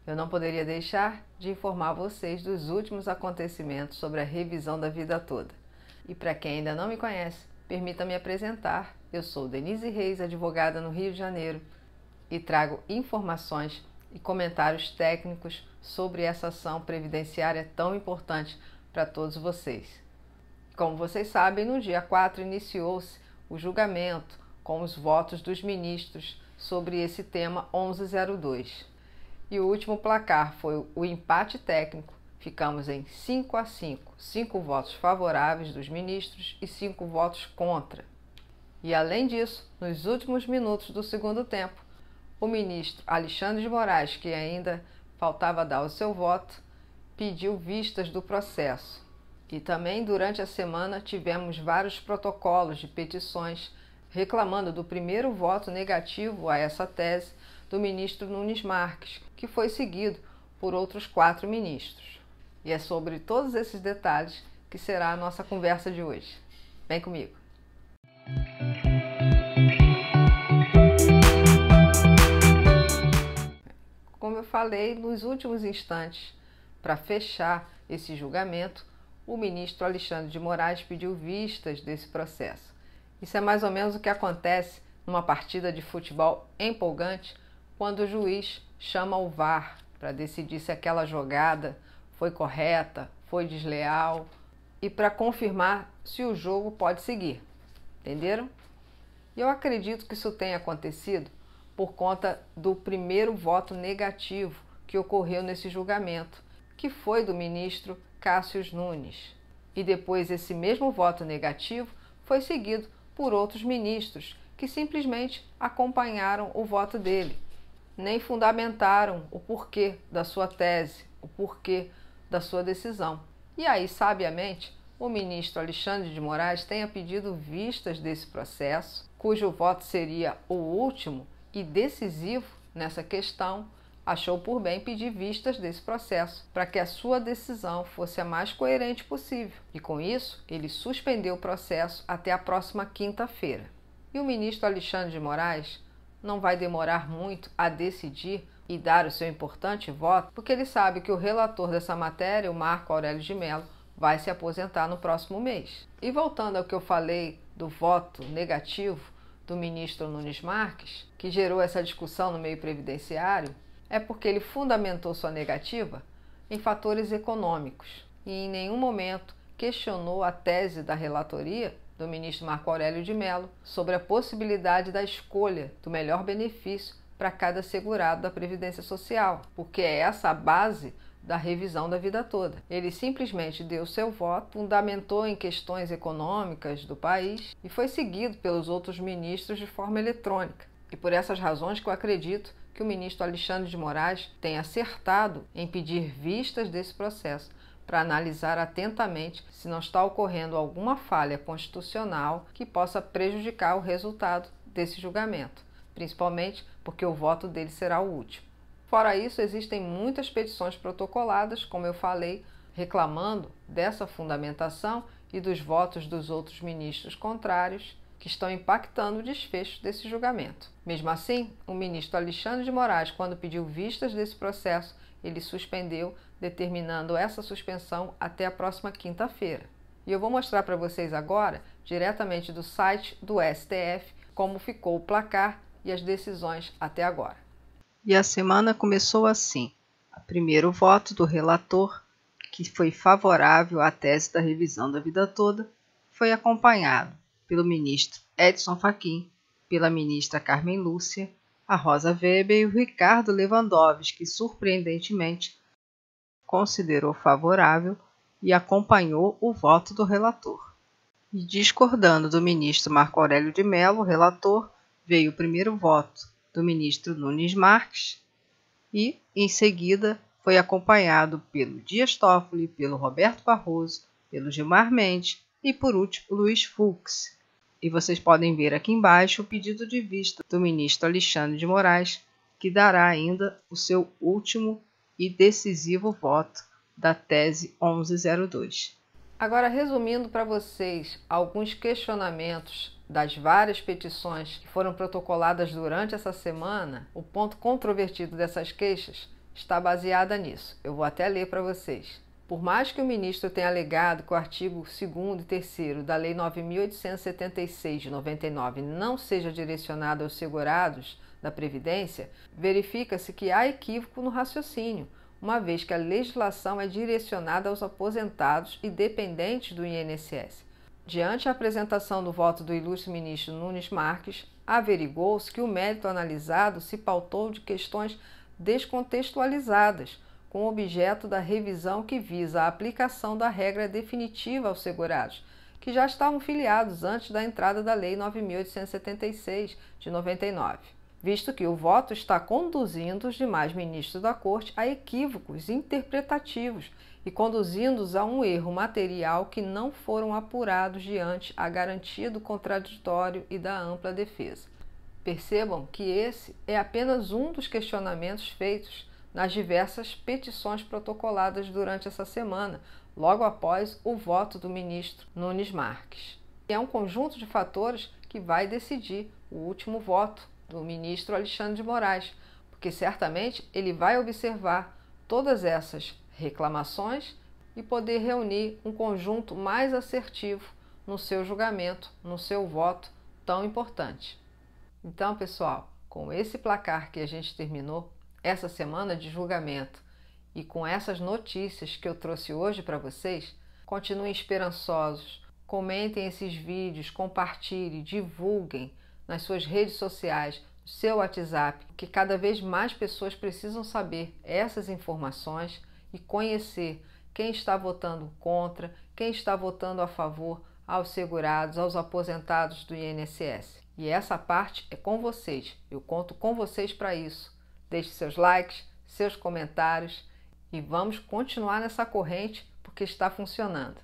Eu não poderia deixar de informar vocês dos últimos acontecimentos sobre a revisão da vida toda. E para quem ainda não me conhece, permita-me apresentar. Eu sou Denise Reis, advogada no Rio de Janeiro, e trago informações e comentários técnicos sobre essa ação previdenciária tão importante para todos vocês. Como vocês sabem, no dia 4 iniciou-se o julgamento com os votos dos ministros sobre esse tema 1102. E o último placar foi o empate técnico. Ficamos em 5-5, 5 votos favoráveis dos ministros e 5 votos contra. E além disso, nos últimos minutos do segundo tempo, o ministro Alexandre de Moraes, que ainda faltava dar o seu voto, pediu vistas do processo. E também durante a semana tivemos vários protocolos de petições reclamando do primeiro voto negativo a essa tese do ministro Nunes Marques, que foi seguido por outros 4 ministros. E é sobre todos esses detalhes que será a nossa conversa de hoje. Vem comigo! Como eu falei, nos últimos instantes, para fechar esse julgamento, o ministro Alexandre de Moraes pediu vistas desse processo. Isso é mais ou menos o que acontece numa partida de futebol empolgante, quando o juiz chama o VAR para decidir se aquela jogada foi correta, foi desleal e para confirmar se o jogo pode seguir. Entenderam? E eu acredito que isso tenha acontecido por conta do primeiro voto negativo que ocorreu nesse julgamento, que foi do ministro Cássio Nunes. E depois esse mesmo voto negativo foi seguido por outros ministros que simplesmente acompanharam o voto dele. Nem fundamentaram o porquê da sua tese, o porquê da sua decisão. E aí, sabiamente, o ministro Alexandre de Moraes tenha pedido vistas desse processo, cujo voto seria o último e decisivo nessa questão, achou por bem pedir vistas desse processo para que a sua decisão fosse a mais coerente possível. E com isso, ele suspendeu o processo até a próxima quinta-feira. E o ministro Alexandre de Moraes não vai demorar muito a decidir e dar o seu importante voto, porque ele sabe que o relator dessa matéria, o Marco Aurélio de Mello, vai se aposentar no próximo mês. E voltando ao que eu falei do voto negativo do ministro Nunes Marques, que gerou essa discussão no meio previdenciário, é porque ele fundamentou sua negativa em fatores econômicos e em nenhum momento questionou a tese da relatoria do ministro Marco Aurélio de Mello sobre a possibilidade da escolha do melhor benefício para cada segurado da Previdência Social, porque é essa a base da revisão da vida toda. Ele simplesmente deu seu voto, fundamentou em questões econômicas do país e foi seguido pelos outros ministros de forma eletrônica. E por essas razões que eu acredito que o ministro Alexandre de Moraes tenha acertado em pedir vistas desse processo para analisar atentamente se não está ocorrendo alguma falha constitucional que possa prejudicar o resultado desse julgamento, principalmente porque o voto dele será o último. Fora isso, existem muitas petições protocoladas, como eu falei, reclamando dessa fundamentação e dos votos dos outros ministros contrários, que estão impactando o desfecho desse julgamento. Mesmo assim, o ministro Alexandre de Moraes, quando pediu vistas desse processo, ele suspendeu, determinando essa suspensão até a próxima quinta-feira. E eu vou mostrar para vocês agora, diretamente do site do STF, como ficou o placar e as decisões até agora. E a semana começou assim. O primeiro voto do relator, que foi favorável à tese da revisão da vida toda, foi acompanhado pelo ministro Edson Fachin, pela ministra Carmen Lúcia, a Rosa Weber e o Ricardo Lewandowski, que surpreendentemente considerou favorável e acompanhou o voto do relator. E discordando do ministro Marco Aurélio de Mello, relator, veio o primeiro voto do ministro Nunes Marques e, em seguida, foi acompanhado pelo Dias Toffoli, pelo Roberto Barroso, pelo Gilmar Mendes e, por último, Luiz Fux. E vocês podem ver aqui embaixo o pedido de vista do ministro Alexandre de Moraes, que dará ainda o seu último e decisivo voto da tese 1102. Agora, resumindo para vocês alguns questionamentos das várias petições que foram protocoladas durante essa semana, o ponto controvertido dessas queixas está baseada nisso. Eu vou até ler para vocês. Por mais que o ministro tenha alegado que o artigo 2º e 3º da Lei 9.876 de 99 não seja direcionado aos segurados da Previdência, verifica-se que há equívoco no raciocínio, uma vez que a legislação é direcionada aos aposentados e dependentes do INSS. Diante a apresentação do voto do ilustre ministro Nunes Marques, averigou-se que o mérito analisado se pautou de questões descontextualizadas, com o objeto da revisão que visa a aplicação da regra definitiva aos segurados, que já estavam filiados antes da entrada da Lei 9.876 de 99, visto que o voto está conduzindo os demais ministros da Corte a equívocos interpretativos e conduzindo-os a um erro material que não foram apurados diante a garantia do contraditório e da ampla defesa. Percebam que esse é apenas um dos questionamentos feitos nas diversas petições protocoladas durante essa semana, logo após o voto do ministro Nunes Marques. É um conjunto de fatores que vai decidir o último voto do ministro Alexandre de Moraes, porque certamente ele vai observar todas essas reclamações e poder reunir um conjunto mais assertivo no seu julgamento, no seu voto tão importante. Então, pessoal, com esse placar que a gente terminou essa semana de julgamento e com essas notícias que eu trouxe hoje para vocês, continuem esperançosos, comentem esses vídeos, compartilhem, divulguem nas suas redes sociais, no seu WhatsApp, que cada vez mais pessoas precisam saber essas informações e conhecer quem está votando contra, quem está votando a favor aos segurados, aos aposentados do INSS. E essa parte é com vocês, eu conto com vocês para isso. Deixe seus likes, seus comentários e vamos continuar nessa corrente porque está funcionando.